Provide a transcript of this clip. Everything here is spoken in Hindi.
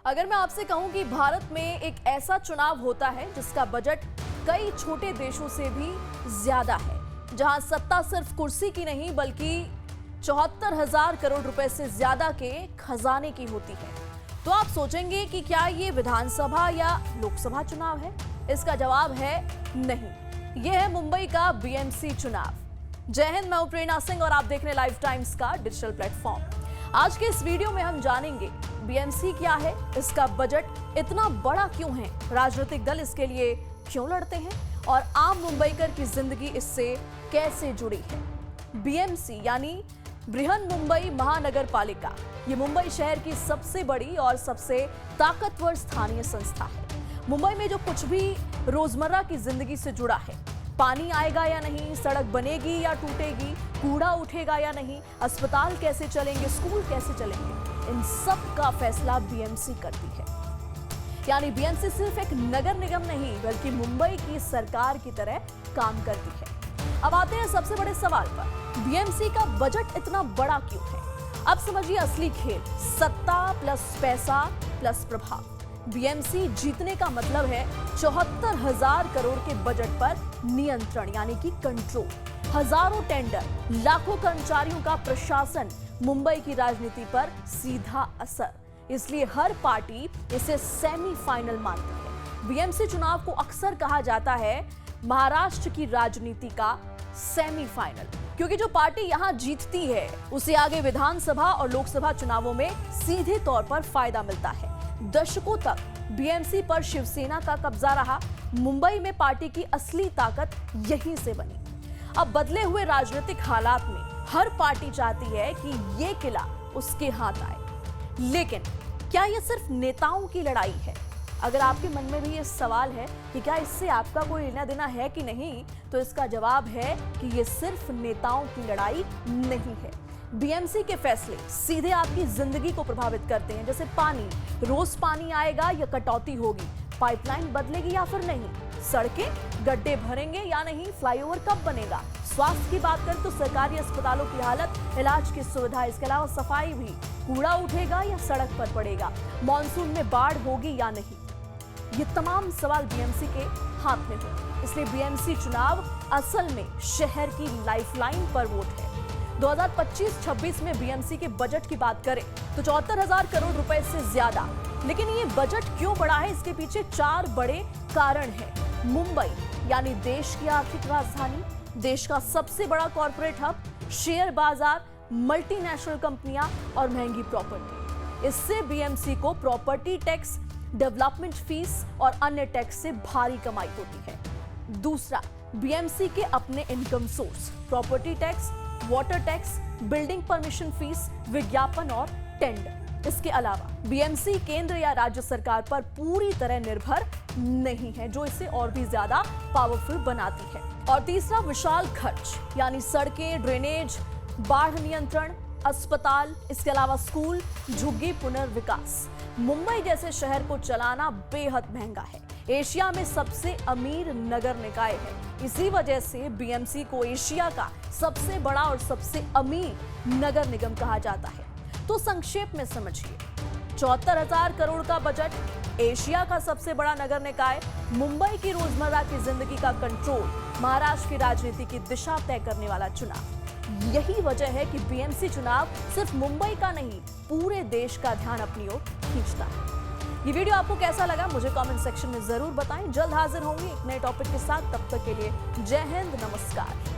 अगर मैं आपसे कहूं कि भारत में एक ऐसा चुनाव होता है जिसका बजट कई छोटे देशों से भी ज्यादा है, जहां सत्ता सिर्फ कुर्सी की नहीं बल्कि 74,000 करोड़ रुपए से ज्यादा के खजाने की होती है, तो आप सोचेंगे कि क्या ये विधानसभा या लोकसभा चुनाव है? इसका जवाब है नहीं। यह है मुंबई का बीएमसी चुनाव। जय हिंद, मैं हूं प्रेरणा सिंह और आप देख रहे हैं लाइव टाइम्स का डिजिटल प्लेटफॉर्म। आज के इस वीडियो में हम जानेंगे बीएमसी क्या है, इसका बजट इतना बड़ा क्यों है, राजनीतिक दल इसके लिए क्यों लड़ते हैं और आम मुंबईकर की जिंदगी इससे कैसे जुड़ी है। बीएमसी यानी बृहन मुंबई महानगर पालिका, ये मुंबई शहर की सबसे बड़ी और सबसे ताकतवर स्थानीय संस्था है। मुंबई में जो कुछ भी रोजमर्रा की जिंदगी से जुड़ा है, पानी आएगा या नहीं, सड़क बनेगी या टूटेगी, कूड़ा उठेगा या नहीं, अस्पताल कैसे चलेंगे, स्कूल कैसे चलेंगे, इन सब का फैसला बीएमसी करती है। यानी बीएमसी सिर्फ एक नगर निगम नहीं बल्कि मुंबई की सरकार की तरह काम करती है। अब आते हैं सबसे बड़े सवाल पर, बीएमसी का बजट इतना बड़ा क्यों है? अब समझिए असली खेल, सत्ता प्लस पैसा प्लस प्रभाव। बीएमसी जीतने का मतलब है 74,000 करोड़ के बजट पर नियंत्रण यानी कि कंट्रोल, हजारों टेंडर, लाखों कर्मचारियों का प्रशासन, मुंबई की राजनीति पर सीधा असर। इसलिए हर पार्टी इसे सेमीफाइनल मानती है। बीएमसी चुनाव को अक्सर कहा जाता है महाराष्ट्र की राजनीति का सेमीफाइनल, क्योंकि जो पार्टी यहां जीतती है उसे आगे विधानसभा और लोकसभा चुनावों में सीधे तौर पर फायदा मिलता है। दशकों तक बीएमसी पर शिवसेना का कब्जा रहा। मुंबई में पार्टी की असली ताकत यहीं से बनी। अब बदले हुए राजनीतिक हालात में हर पार्टी चाहती है कि ये किला उसके हाथ आए। लेकिन क्या ये सिर्फ नेताओं की लड़ाई है? अगर आपके मन में भी ये सवाल है कि क्या इससे आपका कोई लेना देना है कि नहीं, तो इसका जवाब है कि ये सिर्फ नेताओं की लड़ाई नहीं है। बीएमसी के फैसले सीधे आपकी जिंदगी को प्रभावित करते हैं, जैसे पानी, रोज पानी आएगा या कटौती होगी, पाइपलाइन बदलेगी या फिर नहीं, सड़कें, गड्ढे भरेंगे या नहीं, फ्लाईओवर कब बनेगा। स्वास्थ्य की बात करें तो सरकारी अस्पतालों की हालत, इलाज की सुविधा, इसके अलावा सफाई भी, कूड़ा उठेगा या सड़क पर पड़ेगा, मॉनसून में बाढ़ होगी या नहीं, ये तमाम सवाल बीएमसी के हाथ में होंगे। इसलिए बीएमसी चुनाव असल में शहर की लाइफलाइन पर वोट है। 2025-26 में बीएमसी के बजट की बात करें तो 74,000 करोड़ रुपए से ज्यादा। लेकिन ये बजट क्यों बड़ा है, इसके पीछे 4 बड़े कारण हैं। मुंबई यानी देश की आर्थिक राजधानी, देश का सबसे बड़ा कॉर्पोरेट हब, शेयर बाजार, मल्टीनेशनल कंपनियां और महंगी प्रॉपर्टी। इससे बीएमसी को प्रॉपर्टी टैक्स, डेवलपमेंट फीस और अन्य टैक्स से भारी कमाई होती है। दूसरा, बीएमसी के अपने income source, property tax, water tax, building permission fees, विज्ञापन और टेंडर। इसके अलावा बीएमसी केंद्र या राज्य सरकार पर पूरी तरह निर्भर नहीं है, जो इसे और भी ज्यादा पावरफुल बनाती है। और तीसरा, विशाल खर्च यानी सड़कें, ड्रेनेज, बाढ़ नियंत्रण, अस्पताल, इसके अलावा स्कूल, झुग्गी पुनर्विकास। मुंबई जैसे शहर को चलाना बेहद महंगा है। एशिया में सबसे अमीर नगर निकाय है। इसी वजह से बीएमसी को एशिया का सबसे बड़ा और सबसे अमीर नगर निगम कहा जाता है। तो संक्षेप में समझिए, 74,000 करोड़ का बजट, एशिया का सबसे बड़ा नगर निकाय, मुंबई की रोजमर्रा की जिंदगी का कंट्रोल, महाराष्ट्र की राजनीति की दिशा तय करने वाला चुनाव। यही वजह है कि बीएमसी चुनाव सिर्फ मुंबई का नहीं, पूरे देश का ध्यान अपनी ओर खींचता है। ये वीडियो आपको कैसा लगा मुझे कमेंट सेक्शन में जरूर बताएं। जल्द हाजिर होंगे एक नए टॉपिक के साथ, तब तक के लिए जय हिंद, नमस्कार।